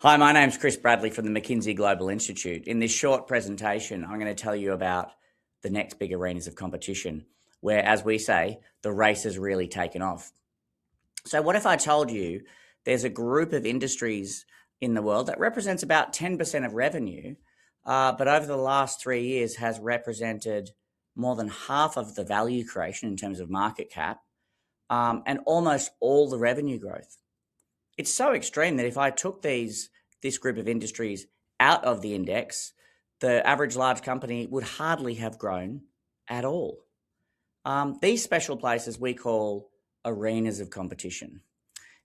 Hi, my name's Chris Bradley from the McKinsey Global Institute. In this short presentation, I'm going to tell you about the next big arenas of competition, where, as we say, the race has really taken off. So what if I told you there's a group of industries in the world that represents about 10% of revenue, but over the last 3 years has represented more than half of the value creation in terms of market cap, and almost all the revenue growth? It's so extreme that if I took this group of industries out of the index, the average large company would hardly have grown at all. These special places we call arenas of competition.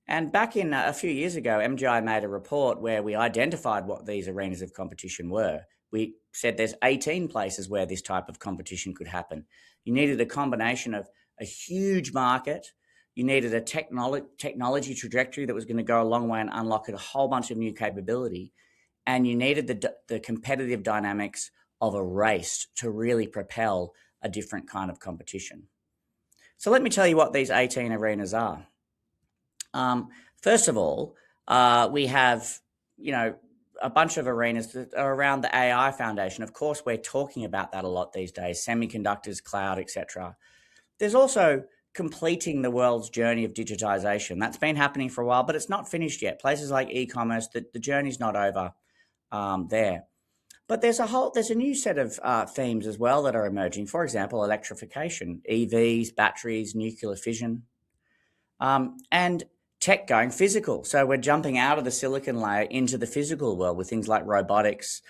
And back in a few years ago, MGI made a report where we identified what these arenas of competition were. We said there's 18 places where this type of competition could happen. You needed a combination of a huge market. You needed a technology trajectory that was going to go a long way and unlock a whole bunch of new capability. And you needed the competitive dynamics of a race to really propel a different kind of competition. So let me tell you what these 18 arenas are. First of all, we have, a bunch of arenas that are around the AI foundation. Of course, we're talking about that a lot these days, semiconductors, cloud, etc. There's also completing the world's journey of digitization. That's been happening for a while, but it's not finished yet. Places like e-commerce, the journey's not over there. But there's a new set of themes as well that are emerging. For example, electrification, EVs, batteries, nuclear fission, and tech going physical. So we're jumping out of the silicon layer into the physical world with things like robotics,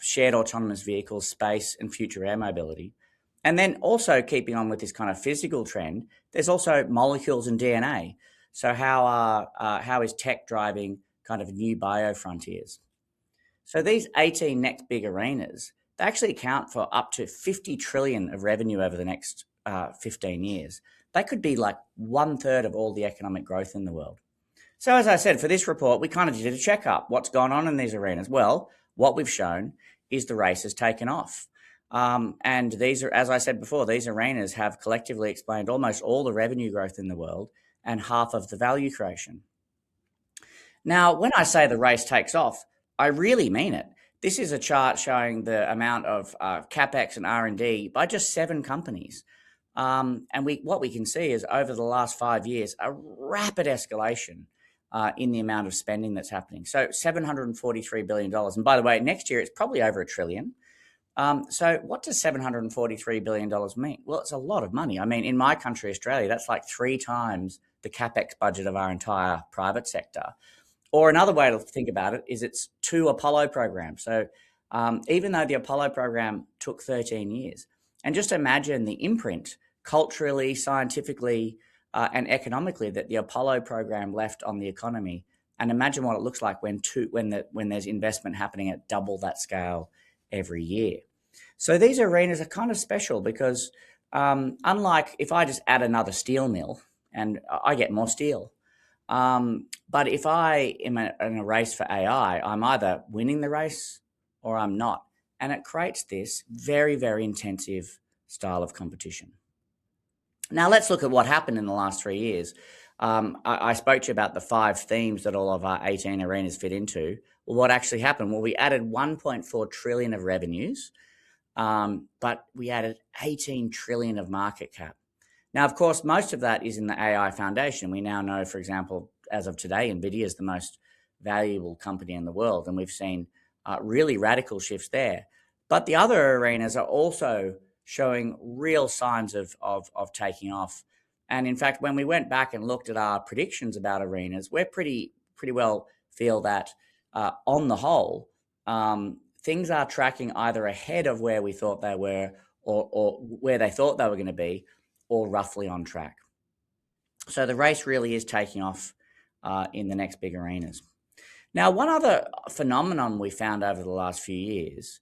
shared autonomous vehicles, space, and future air mobility. And then also keeping on with this kind of physical trend, there's also molecules and DNA. So how is tech driving kind of new bio frontiers? So these 18 next big arenas, they actually account for up to 50 trillion of revenue over the next 15 years. They could be like 1/3 of all the economic growth in the world. So as I said, for this report, we kind of did a checkup. What's gone on in these arenas? Well, what we've shown is the race has taken off. And these are, as I said before, these arenas have collectively explained almost all the revenue growth in the world and half of the value creation. Now, when I say the race takes off, I really mean it. This is a chart showing the amount of CapEx and R&D by just 7 companies. And what we can see is over the last 5 years, a rapid escalation in the amount of spending that's happening. So $743 billion. And by the way, next year, it's probably over $1 trillion. So what does $743 billion mean? Well, it's a lot of money. I mean, in my country, Australia, that's like 3 times the CapEx budget of our entire private sector. Or another way to think about it is it's 2 Apollo programs. So even though the Apollo program took 13 years, and just imagine the imprint culturally, scientifically, and economically that the Apollo program left on the economy, and imagine what it looks like when there's investment happening at double that scale every year. So these arenas are kind of special because unlike if I just add another steel mill and I get more steel, but if I am in a race for AI, I'm either winning the race or I'm not. And it creates this very, very intensive style of competition. Now let's look at what happened in the last 3 years. I spoke to you about the 5 themes that all of our 18 arenas fit into. Well, what actually happened? Well, we added 1.4 trillion of revenues, but we added 18 trillion of market cap. Now, of course, most of that is in the AI foundation. We now know, for example, as of today, NVIDIA is the most valuable company in the world, and we've seen really radical shifts there. But the other arenas are also showing real signs of taking off. And in fact, when we went back and looked at our predictions about arenas, we're pretty well feel that on the whole, things are tracking either ahead of where we thought they were or where they thought they were going to be, or roughly on track. So the race really is taking off in the next big arenas. Now, one other phenomenon we found over the last few years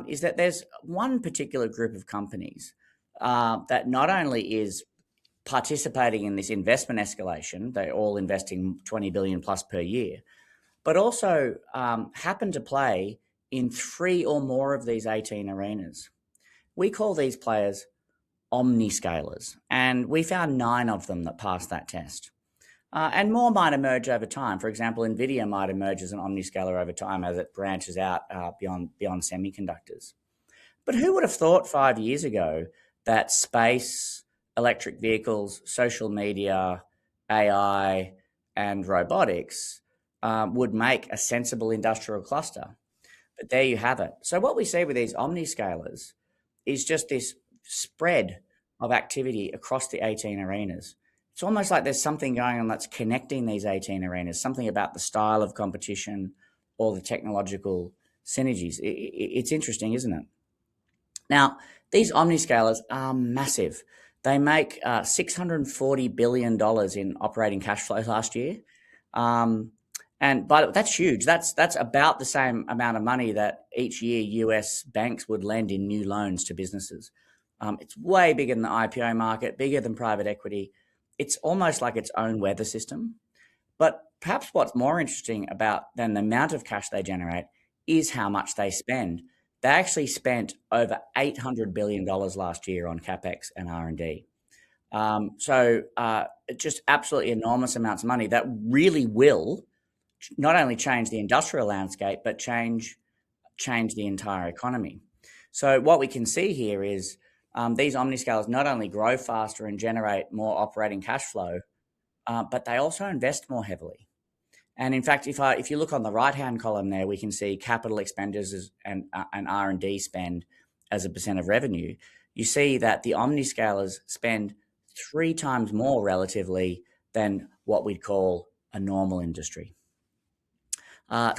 is that there's one particular group of companies that not only is participating in this investment escalation, they're all investing 20 billion plus per year, but also happen to play in 3 or more of these 18 arenas. We call these players Omniscalers, and we found 9 of them that passed that test. And more might emerge over time. For example, NVIDIA might emerge as an omniscaler over time as it branches out beyond semiconductors. But who would have thought 5 years ago that space, electric vehicles, social media, AI, and robotics would make a sensible industrial cluster? But there you have it. So what we see with these omniscalers is just this spread of activity across the 18 arenas. It's almost like there's something going on that's connecting these 18 arenas, something about the style of competition or the technological synergies. It's interesting, isn't it? Now, these omniscalers are massive. They make $640 billion in operating cash flow last year. But that's huge. That's about the same amount of money that each year US banks would lend in new loans to businesses. It's way bigger than the IPO market, bigger than private equity. It's almost like its own weather system. But perhaps what's more interesting about than the amount of cash they generate is how much they spend. They actually spent over $800 billion last year on CapEx and R&D. Just absolutely enormous amounts of money that really will not only change the industrial landscape, but change the entire economy. So what we can see here is these omniscalers not only grow faster and generate more operating cash flow, but they also invest more heavily. And in fact, if you look on the right-hand column there, we can see capital expenditures and R&D spend as a percent of revenue. You see that the omniscalers spend 3 times more relatively than what we'd call a normal industry.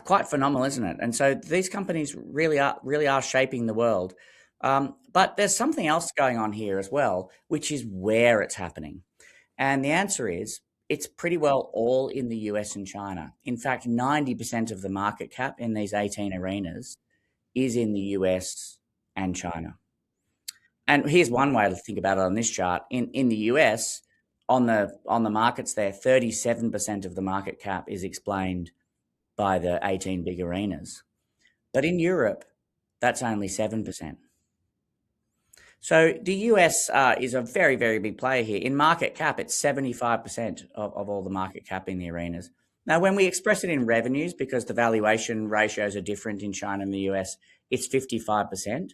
Quite phenomenal, isn't it? And so these companies really are shaping the world. But there's something else going on here as well, which is where it's happening. And the answer is it's pretty well all in the US and China. In fact, 90% of the market cap in these 18 arenas is in the US and China. And here's one way to think about it on this chart. In the US, on the markets there, 37% of the market cap is explained by the 18 big arenas. But in Europe, that's only 7%. So the US is a very, very big player here. In market cap, it's 75% of all the market cap in the arenas. Now, when we express it in revenues, because the valuation ratios are different in China and the US, it's 55%.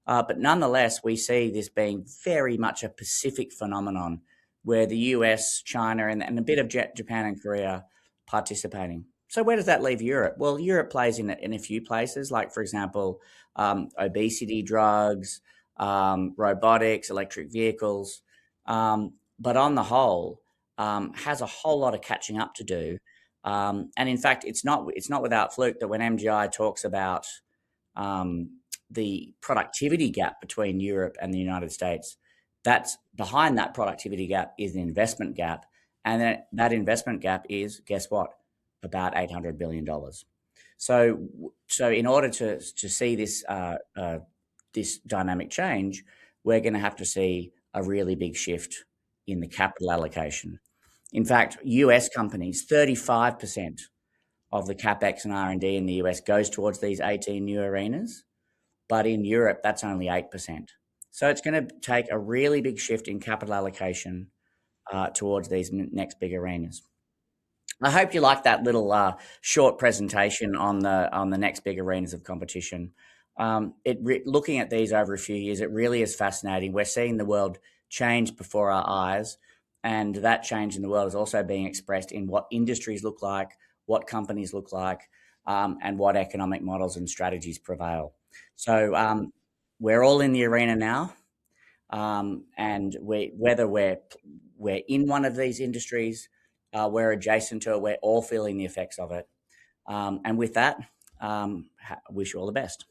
But nonetheless, we see this being very much a Pacific phenomenon where the US, China, and a bit of Japan and Korea participating. So where does that leave Europe? Well, Europe plays in a few places, like, for example, obesity drugs, robotics, electric vehicles, but on the whole, has a whole lot of catching up to do. And in fact, it's not without fluke that when MGI talks about the productivity gap between Europe and the United States, that's behind that productivity gap is an investment gap, and that investment gap is, guess what, about $800 billion. So in order to see this this dynamic change, we're going to have to see a really big shift in the capital allocation. In fact, US companies, 35% of the CapEx and R&D in the US goes towards these 18 new arenas, but in Europe, that's only 8%. So it's going to take a really big shift in capital allocation towards these next big arenas. I hope you liked that little short presentation on the next big arenas of competition. Looking at these over a few years, it really is fascinating. We're seeing the world change before our eyes, and that change in the world is also being expressed in what industries look like, what companies look like, and what economic models and strategies prevail. So we're all in the arena now, and whether we're in one of these industries, we're adjacent to it, we're all feeling the effects of it. And with that, wish you all the best.